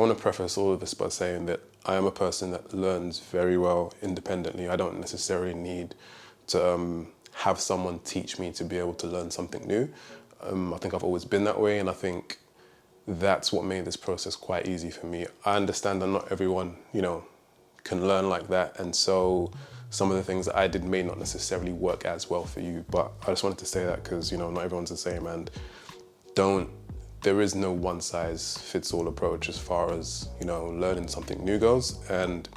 I want to preface all of this by saying that I am a person that learns very well independently. I don't necessarily need to have someone teach me to be able to learn something new. I think I've always been that way, and I think that's what made this process quite easy for me. I understand that not everyone, can learn like that, and so some of the things that I did may not necessarily work as well for you, but I just wanted to say that because, not everyone's the same, and there is no one size fits all approach as far as, learning something new goes. And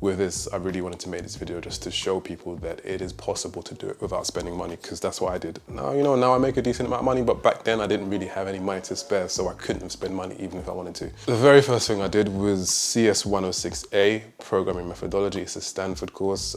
with this, I really wanted to make this video just to show people that it is possible to do it without spending money, because that's what I did. Now, now I make a decent amount of money, but back then I didn't really have any money to spare, so I couldn't have spent money even if I wanted to. The very first thing I did was CS 106A, Programming Methodology. It's a Stanford course,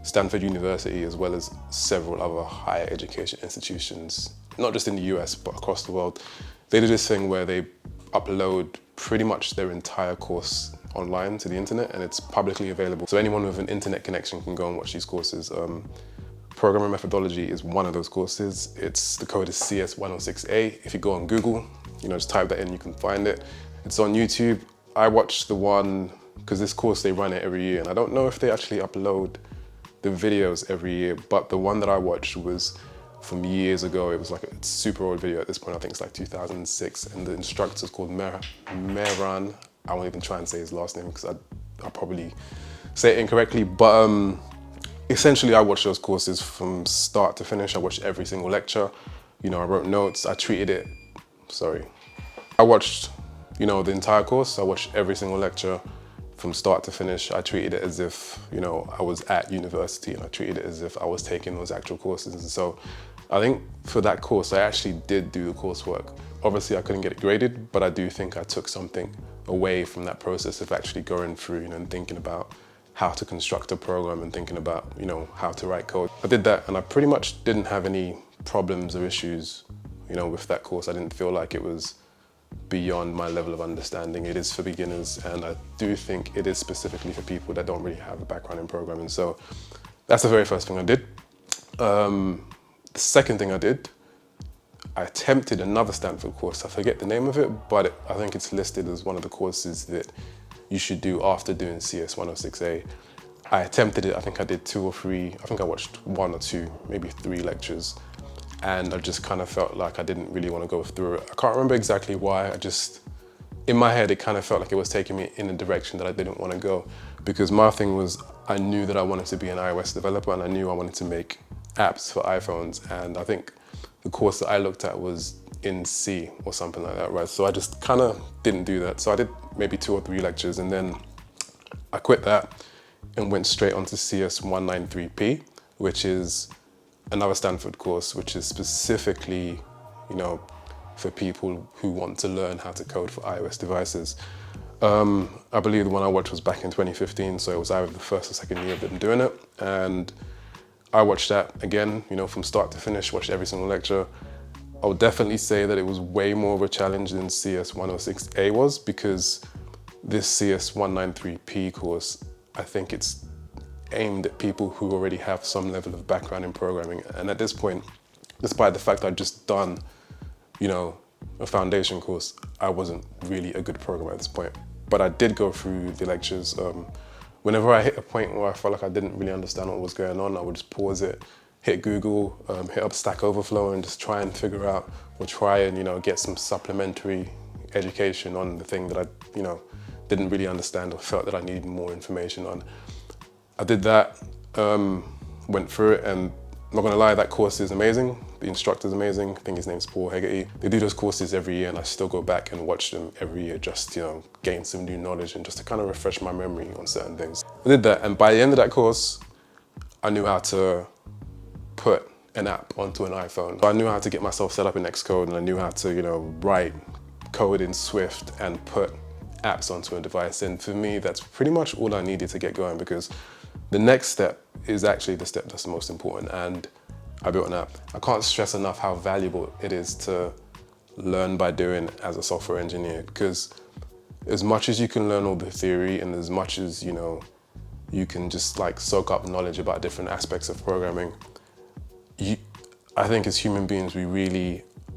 Stanford University, as well as several other higher education institutions, not just in the US, but across the world. They do this thing where they upload pretty much their entire course online to the internet, and it's publicly available. So anyone with an internet connection can go and watch these courses. Programming Methodology is one of those courses. The code is CS 106A. If you go on Google, just type that in, you can find it. It's on YouTube. I watched the one, because this course, they run it every year, and I don't know if they actually upload the videos every year, but the one that I watched was from years ago. It was like a super old video at this point. I think it's like 2006, and the instructor's called Mehran. I won't even try and say his last name because I'll probably say it incorrectly, but essentially I watched those courses from start to finish. I watched every single lecture. I wrote notes. I watched, the entire course. I watched every single lecture from start to finish. I treated it as if, I was at university, and I treated it as if I was taking those actual courses. And so I think for that course, I actually did do the coursework. Obviously, I couldn't get it graded, but I do think I took something away from that process of actually going through, and thinking about how to construct a program and thinking about, how to write code. I did that, and I pretty much didn't have any problems or issues, with that course. I didn't feel like it was beyond my level of understanding. It is for beginners, and I do think it is specifically for people that don't really have a background in programming. So that's the very first thing I did. The second thing I did, I attempted another Stanford course. I forget the name of it, but I think it's listed as one of the courses that you should do after doing CS 106A. I attempted it. I think I did 2 or 3. I think I watched 1 or 2, maybe 3 lectures, and I just kind of felt like I didn't really want to go through it. I can't remember exactly why. In my head, it kind of felt like it was taking me in a direction that I didn't want to go, because my thing was, I knew that I wanted to be an iOS developer, and I knew I wanted to make apps for iPhones, and I think the course that I looked at was in C or something like that, right? So I just kind of didn't do that. So I did maybe 2 or 3 lectures, and then I quit that and went straight onto CS 193P, which is another Stanford course, which is specifically, for people who want to learn how to code for iOS devices. I believe the one I watched was back in 2015, so it was either the first or second year of them doing it. And I watched that again, from start to finish, watched every single lecture. I would definitely say that it was way more of a challenge than CS 106A was, because this CS 193P course, I think it's aimed at people who already have some level of background in programming. And at this point, despite the fact I'd just done, a foundation course, I wasn't really a good programmer at this point. But I did go through the lectures. Whenever I hit a point where I felt like I didn't really understand what was going on, I would just pause it, hit Google, hit up Stack Overflow, and just try and figure out, or try and, get some supplementary education on the thing that I, didn't really understand or felt that I needed more information on. I did that, went through it, and I'm not gonna lie, that course is amazing. The instructor's amazing. I think his name's Paul Hegarty. They do those courses every year, and I still go back and watch them every year, just gain some new knowledge and just to kind of refresh my memory on certain things. I did that, and by the end of that course, I knew how to put an app onto an iPhone. I knew how to get myself set up in Xcode, and I knew how to, write code in Swift and put apps onto a device. And for me, that's pretty much all I needed to get going, because the next step is actually the step that's the most important, and I built an app. I can't stress enough how valuable it is to learn by doing as a software engineer, because as much as you can learn all the theory, and as much as you can just soak up knowledge about different aspects of programming, I think as human beings,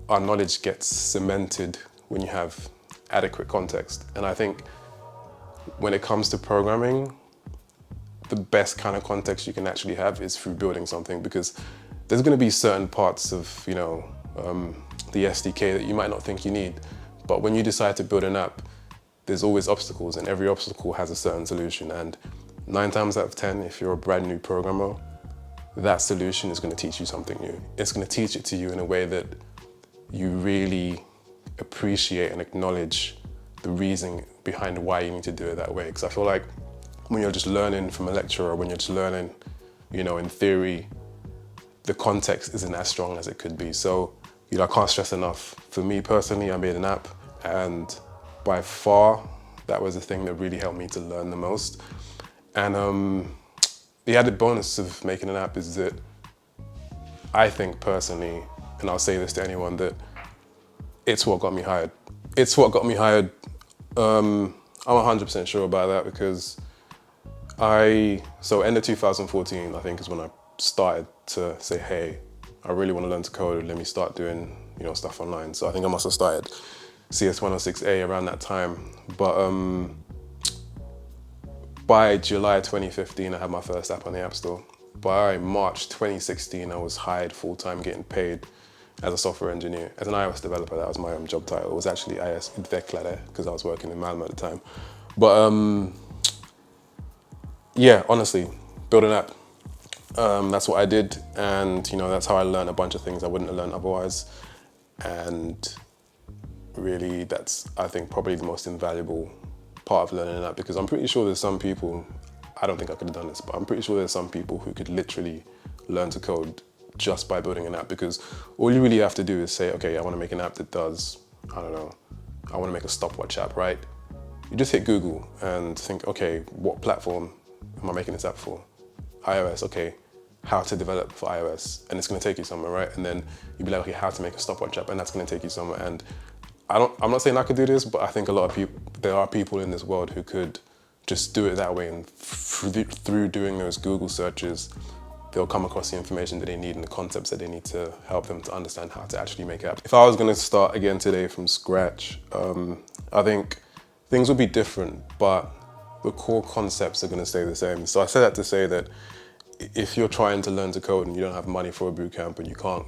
our knowledge gets cemented when you have adequate context. And I think when it comes to programming, the best kind of context you can actually have is through building something, because there's going to be certain parts of, the SDK that you might not think you need. But when you decide to build an app, there's always obstacles, and every obstacle has a certain solution. And 9 times out of 10, if you're a brand new programmer, that solution is going to teach you something new. It's going to teach it to you in a way that you really appreciate and acknowledge the reason behind why you need to do it that way. Because I feel like when you're just learning from a lecturer, or when you're just learning, in theory, the context isn't as strong as it could be. So, I can't stress enough. For me personally, I made an app, and by far, that was the thing that really helped me to learn the most. And the added bonus of making an app is that I think personally, and I'll say this to anyone, that it's what got me hired. It's what got me hired. I'm 100% sure about that, because end of 2014, I think, is when I started to say, hey, I really want to learn to code. Let me start doing, stuff online. So I think I must have started CS106A around that time. But by July 2015, I had my first app on the App Store. By March 2016, I was hired full-time, getting paid as a software engineer. As an iOS developer, that was my job title. It was actually iOS utvecklare, because I was working in Malmö at the time. But yeah, honestly, build an app. That's what I did, and that's how I learned a bunch of things I wouldn't have learned otherwise. And really, that's, I think, probably the most invaluable part of learning an app, because I'm pretty sure there's some people, I don't think I could have done this, but I'm pretty sure there's some people who could literally learn to code just by building an app, because all you really have to do is say, okay, I want to make an app that does, I don't know, I want to make a stopwatch app, right? You just hit Google and think, okay, what platform am I making this app for? iOS, okay, how to develop for iOS, and it's going to take you somewhere, right? And then you'd be like, okay, how to make a stopwatch app, and that's going to take you somewhere. And I'm not saying I could do this, but I think a lot of people, there are people in this world who could just do it that way, and through doing those Google searches, they'll come across the information that they need and the concepts that they need to help them to understand how to actually make apps. If I was going to start again today from scratch, I think things would be different, but the core concepts are going to stay the same. So I say that to say that if you're trying to learn to code and you don't have money for a bootcamp and you can't,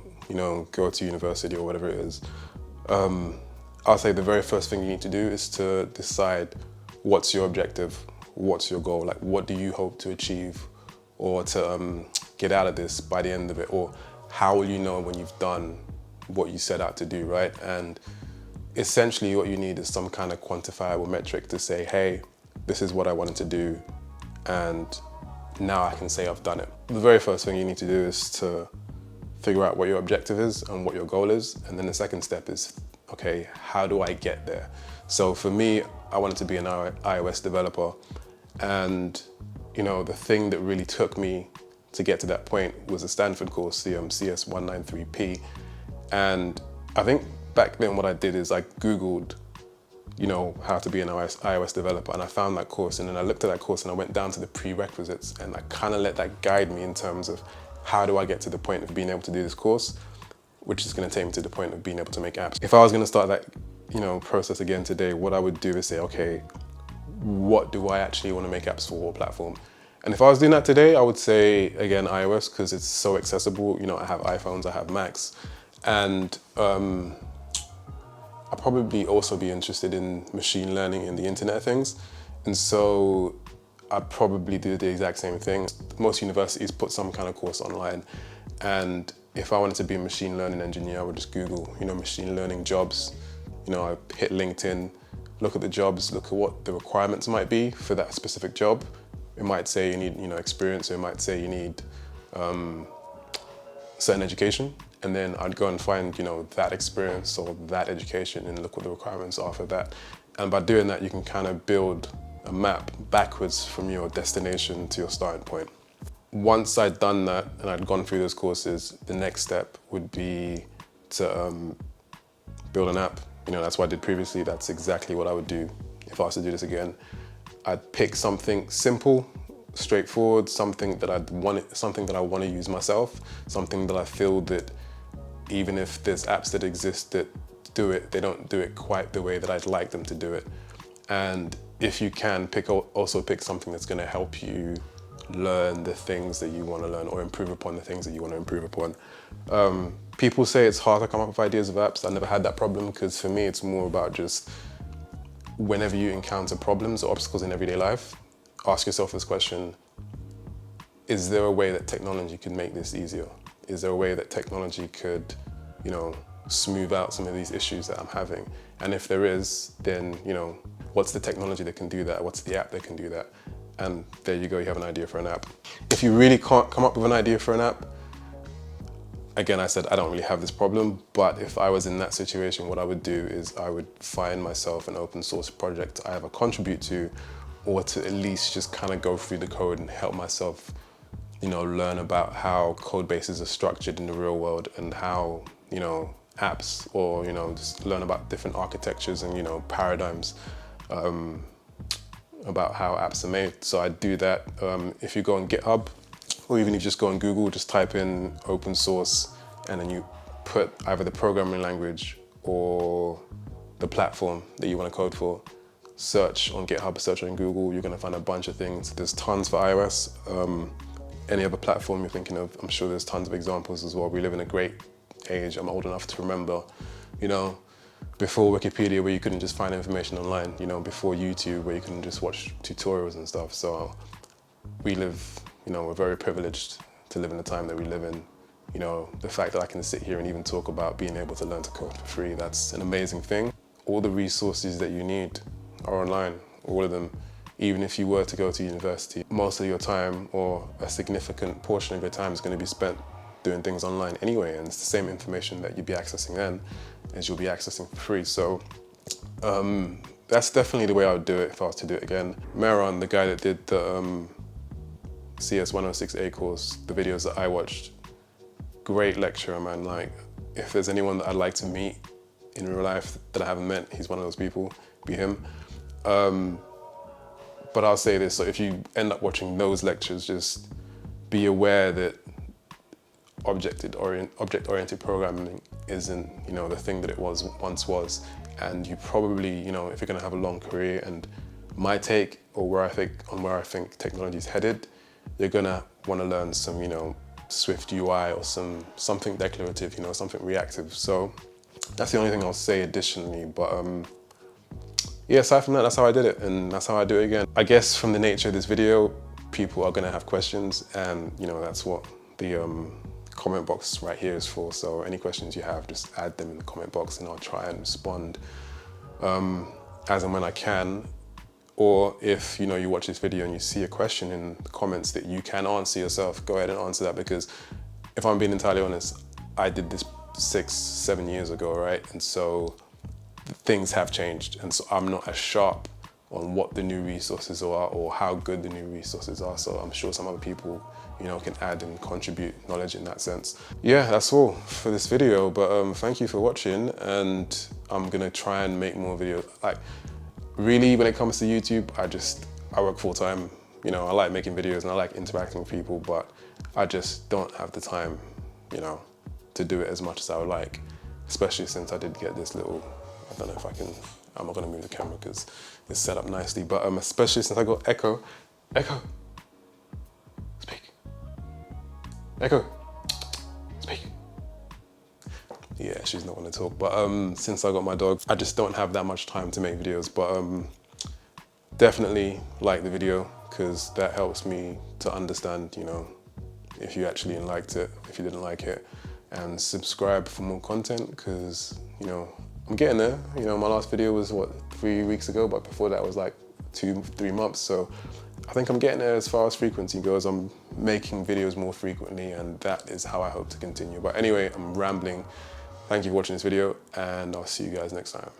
go to university or whatever it is, I'll say the very first thing you need to do is to decide what's your objective, what's your goal, like what do you hope to achieve or to get out of this by the end of it, or how will you know when you've done what you set out to do, right? And essentially what you need is some kind of quantifiable metric to say, hey, this is what I wanted to do, and now I can say I've done it. The very first thing you need to do is to figure out what your objective is and what your goal is, and then the second step is, okay, how do I get there? So for me, I wanted to be an iOS developer, and the thing that really took me to get to that point was a Stanford course, the CS193P, and I think back then what I did is I Googled how to be an iOS developer, and I found that course, and then I looked at that course and I went down to the prerequisites, and I kind of let that guide me in terms of how do I get to the point of being able to do this course, which is going to take me to the point of being able to make apps. If I was going to start that process again today, what I would do is say, okay, what do I actually want to make apps for, what platform? And if I was doing that today, I would say, again, iOS, because it's so accessible. I have iPhones, I have Macs, and I'll probably also be interested in machine learning and the Internet of Things. And so I'd probably do the exact same thing. Most universities put some kind of course online. And if I wanted to be a machine learning engineer, I would just Google, machine learning jobs. I hit LinkedIn, look at the jobs, look at what the requirements might be for that specific job. It might say you need, experience, or it might say you need certain education. And then I'd go and find, that experience or that education and look what the requirements are for that. And by doing that, you can kind of build a map backwards from your destination to your starting point. Once I'd done that and I'd gone through those courses, the next step would be to build an app. That's what I did previously. That's exactly what I would do if I was to do this again. I'd pick something simple, straightforward, something that I want to use myself, something that I feel that even if there's apps that exist that do it, they don't do it quite the way that I'd like them to do it. And if you can, also pick something that's going to help you learn the things that you want to learn or improve upon the things that you want to improve upon. People say it's hard to come up with ideas of apps. I never had that problem, because for me it's more about just whenever you encounter problems or obstacles in everyday life, ask yourself this question: is there a way that technology could make this easier? Is there a way that technology could, you know, smooth out some of these issues that I'm having? And if there is, then, you know, what's the technology that can do that? What's the app that can do that? And there you go, you have an idea for an app. If you really can't come up with an idea for an app, again, I said I don't really have this problem, but if I was in that situation, what I would do is I would find myself an open source project I either contribute to, or to at least just kind of go through the code and help myself, you know, learn about how code bases are structured in the real world, and how, you know, apps, or, you know, just learn about different architectures and, you know, paradigms about how apps are made. So I do that. If you go on GitHub, or even if you just go on Google, just type in open source, and then you put either the programming language or the platform that you want to code for. Search on GitHub, search on Google, you're going to find a bunch of things. There's tons for iOS. Any other platform you're thinking of, I'm sure there's tons of examples as well. We live in a great age. I'm old enough to remember, you know, before Wikipedia, where you couldn't just find information online, you know, before YouTube, where you couldn't just watch tutorials and stuff. So we live, you know, we're very privileged to live in the time that we live in. You know, the fact that I can sit here and even talk about being able to learn to code for free, that's an amazing thing. All the resources that you need are online, all of them. Even if you were to go to university, most of your time, or a significant portion of your time, is going to be spent doing things online anyway, and it's the same information that you'll be accessing then as you'll be accessing for free. So that's definitely the way I would do it if I was to do it again. Meron, the guy that did the CS 106A course, the videos that I watched, great lecturer, man. Like, if there's anyone that I'd like to meet in real life that I haven't met, he's one of those people, be him. But I'll say this, so if you end up watching those lectures, just be aware that object-oriented programming isn't, you know, the thing that it once was. And you probably, you know, if you're gonna have a long career, and my take, or where I think technology is headed, you're gonna wanna learn some, you know, Swift UI, or something declarative, you know, something reactive. So that's the only thing I'll say additionally. But yeah, aside from that, that's how I did it, and that's how I do it again. I guess from the nature of this video, people are gonna have questions, and, you know, that's what the comment box right here is for. So any questions you have, just add them in the comment box, and I'll try and respond as and when I can. Or if, you know, you watch this video and you see a question in the comments that you can answer yourself, go ahead and answer that, because if I'm being entirely honest, I did this 6-7 years ago, right? And so things have changed, and so I'm not as sharp on what the new resources are, or how good the new resources are. So I'm sure some other people, you know, can add and contribute knowledge in that sense. Yeah, that's all for this video, but thank you for watching, and I'm gonna try and make more videos. Like, really, when it comes to YouTube, I work full-time. You know, I like making videos and I like interacting with people, but I just don't have the time, you know, to do it as much as I would like, especially since I did get this little, I don't know if I can, I'm not gonna move the camera because it's set up nicely, but especially since I got Echo, speak. Echo, speak. Yeah, she's not gonna talk, but since I got my dog, I just don't have that much time to make videos, but definitely like the video, because that helps me to understand, you know, if you actually liked it, if you didn't like it, and subscribe for more content, because, you know, I'm getting there. You know, my last video was, what, 3 weeks ago, but before that was like 2-3 months, so I think I'm getting there as far as frequency goes. I'm making videos more frequently, and that is how I hope to continue. But anyway, I'm rambling. Thank you for watching this video, and I'll see you guys next time.